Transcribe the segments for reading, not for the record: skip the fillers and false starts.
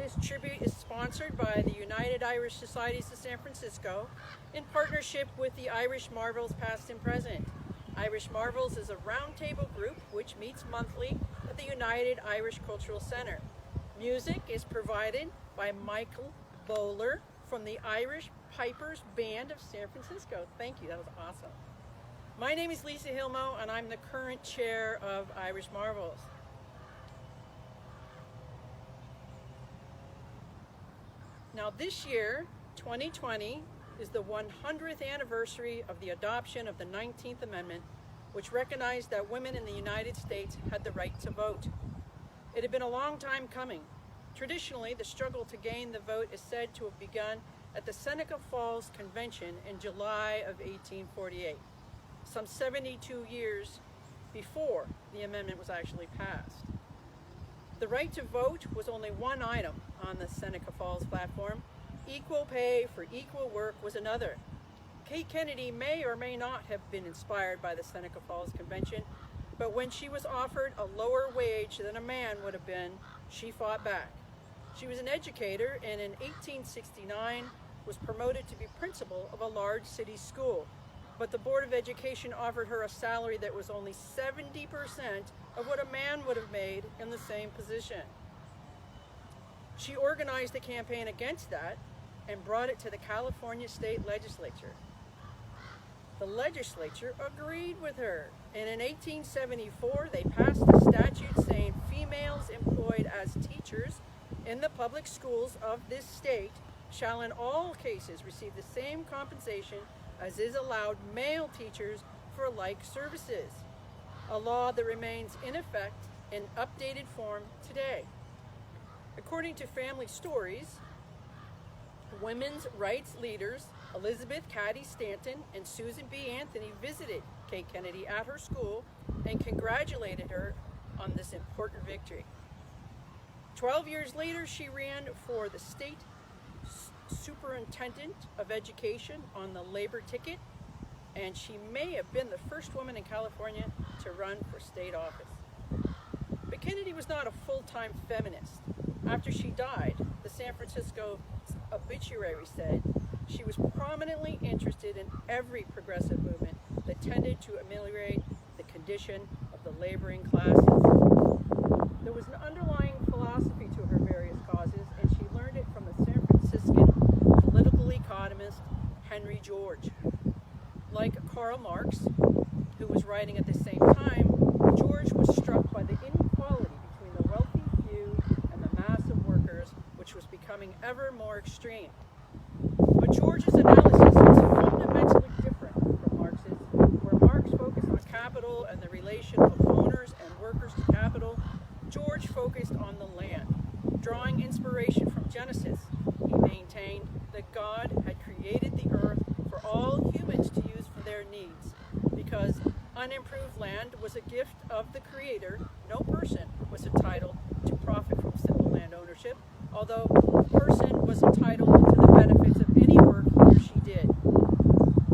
This tribute is sponsored by the United Irish Societies of San Francisco in partnership with the Irish Marvels past and present. Irish Marvels is a roundtable group which meets monthly at the United Irish Cultural Center. Music is provided by Michael Bowler from the Irish Pipers Band of San Francisco. Thank you, that was awesome. My name is Lisa Hilmoe and I'm the current chair of Irish Marvels. Now this year, 2020, is the 100th anniversary of the adoption of the 19th Amendment, which recognized that women in the United States had the right to vote. It had been a long time coming. Traditionally, the struggle to gain the vote is said to have begun at the Seneca Falls Convention in July of 1848, some 72 years before the amendment was actually passed. The right to vote was only one item on the Seneca Falls platform. Equal pay for equal work was another. Kate Kennedy may or may not have been inspired by the Seneca Falls Convention, but when she was offered a lower wage than a man would have been, she fought back. She was an educator and in 1869 was promoted to be principal of a large city school, but the Board of Education offered her a salary that was only 70% of what a man would have made in the same position. She organized a campaign against that and brought it to the California State Legislature. The legislature agreed with her, and in 1874 they passed a statute saying females employed as teachers in the public schools of this state shall in all cases receive the same compensation as is allowed male teachers for like services, a law that remains in effect in updated form today. According to Family Stories, women's rights leaders Elizabeth Cady Stanton and Susan B. Anthony visited Kate Kennedy at her school and congratulated her on this important victory. 12 years later, she ran for the state superintendent of education on the labor ticket, and she may have been the first woman in California to run for state office. But Kennedy was not a full-time feminist. After she died, the San Francisco obituary said she was prominently interested in every progressive movement that tended to ameliorate the condition of the laboring classes. There was an underlying philosophy to her various causes, and she learned it from the San Franciscan political economist Henry George. Like Karl Marx, who was writing at the same time, George was struck by the inequality between the wealthy few and the mass of workers, which was becoming ever more extreme. But George's analysis was fundamentally different from Marx's, where Marx focused on capital and the relation of owners and workers to capital. George focused on the land. Drawing inspiration from Genesis, he maintained that God had created the earth for all humans to use for their needs. Because unimproved land was a gift of the Creator, no person was entitled to profit from simple land ownership, although a person was entitled to the benefits of any work he or she did.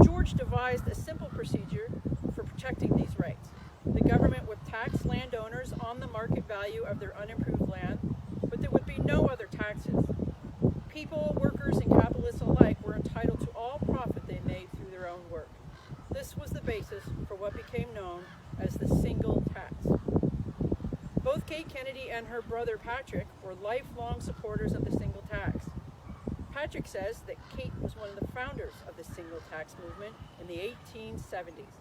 George devised a simple procedure for protecting these rights. The government would tax landowners on the market value of their unimproved land, but there would be no other taxes. People, workers, and capitalists alike were entitled to all profit they made through their own work. This was the basis for what became known as the single tax. Both Kate Kennedy and her brother Patrick were lifelong supporters of the single tax. Patrick says that Kate was one of the founders of the single tax movement in the 1870s.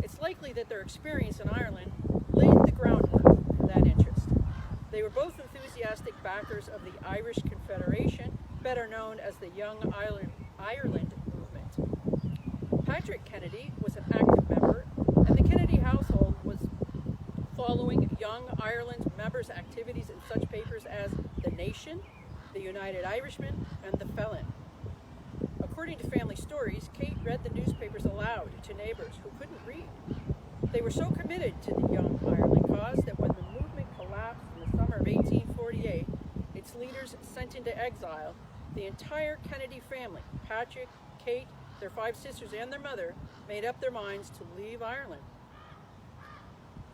It's likely that their experience in Ireland laid the groundwork for that interest. They were both enthusiastic backers of the Irish Confederation, better known as the Young Ireland movement. Patrick Kennedy was an active member, and the Kennedy household was following Young Ireland's members' activities in such papers as The Nation, The United Irishman, and The Felon. According to Family Stories, Kate read the newspapers aloud to neighbors who couldn't read. They were so committed to the Young Ireland cause that when the movement collapsed in the summer of 1848, its leaders sent into exile, the entire Kennedy family, Patrick, Kate, their 5 sisters, and their mother, made up their minds to leave Ireland.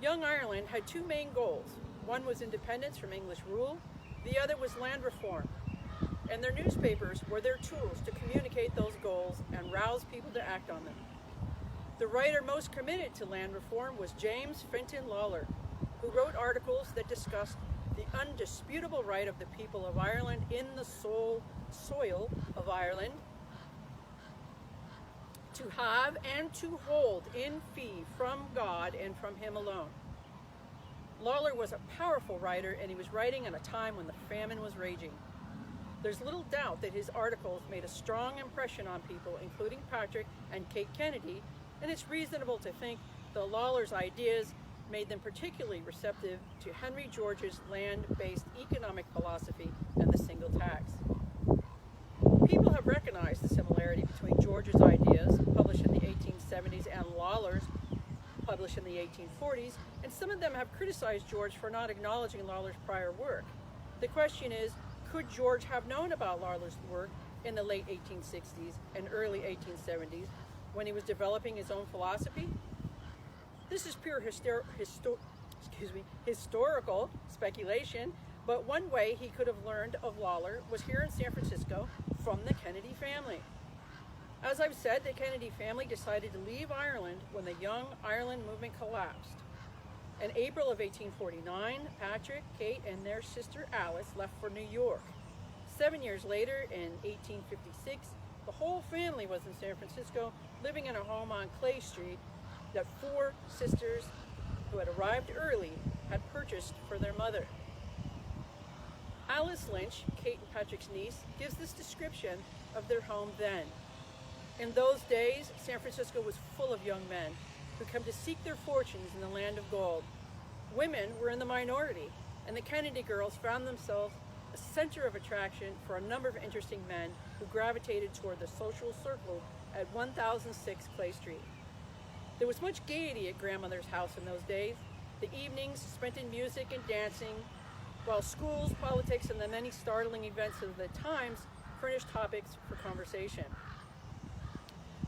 Young Ireland had 2 main goals. One was independence from English rule, The other was land reform, and their newspapers were their tools to communicate those goals and rouse people to act on them. The writer most committed to land reform was James Fenton Lawler, who wrote articles that discussed the undisputable right of the people of Ireland in the soil of Ireland to have and to hold in fee from God and from Him alone. Lawler was a powerful writer, and he was writing at a time when the famine was raging. There's little doubt that his articles made a strong impression on people, including Patrick and Kate Kennedy, and it's reasonable to think that Lawler's ideas made them particularly receptive to Henry George's land-based economic philosophy and the single tax. People have recognized the similarity between George's ideas, published in the 1870s, and Lawler's, published in the 1840s, and some of them have criticized George for not acknowledging Lawler's prior work. The question is, could George have known about Lawler's work in the late 1860s and early 1870s when he was developing his own philosophy? This is pure historical speculation, but one way he could have learned of Lawler was here in San Francisco from the Kennedy family. As I've said, the Kennedy family decided to leave Ireland when the Young Ireland movement collapsed. In April of 1849, Patrick, Kate, and their sister Alice left for New York. 7 years later, in 1856, the whole family was in San Francisco, living in a home on Clay Street that 4 sisters who had arrived early had purchased for their mother. Alice Lynch, Kate and Patrick's niece, gives this description of their home then. In those days, San Francisco was full of young men who come to seek their fortunes in the land of gold. Women were in the minority, and the Kennedy girls found themselves a center of attraction for a number of interesting men who gravitated toward the social circle at 1006 Clay Street. There was much gaiety at grandmother's house in those days, the evenings spent in music and dancing, while schools, politics, and the many startling events of the times furnished topics for conversation.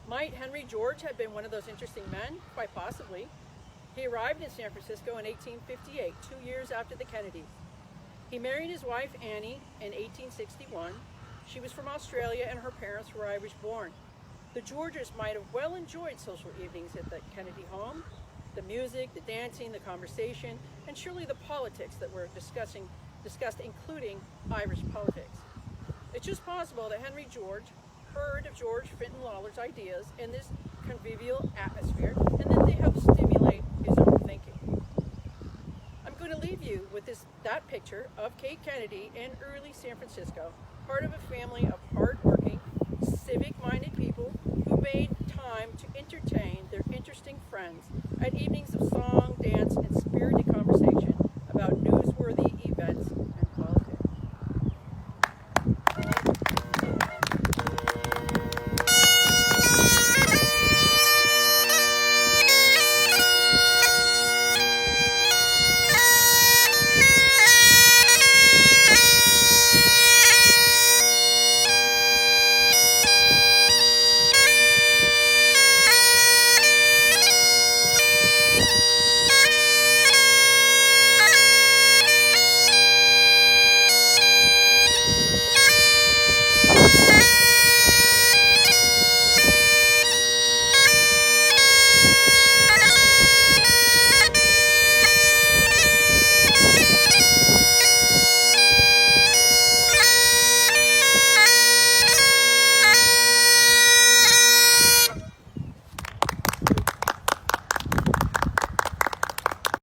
Might Henry George have been one of those interesting men? Quite possibly. He arrived in San Francisco in 1858, 2 years after the Kennedys. He married his wife Annie in 1861. She was from Australia and her parents were Irish-born. The Georges might have well enjoyed social evenings at the Kennedy home, the music, the dancing, the conversation, and surely the politics that were discussed, including Irish politics. It's just possible that Henry George heard of George Fenton Lawler's ideas in this convivial atmosphere, and that they helped stimulate his own thinking. I'm going to leave you with that picture of Kate Kennedy in early San Francisco, part of a family of hard-working, civic-minded people who made time to entertain their interesting friends at evenings of song, dance, and spirited conversation about newsworthy events and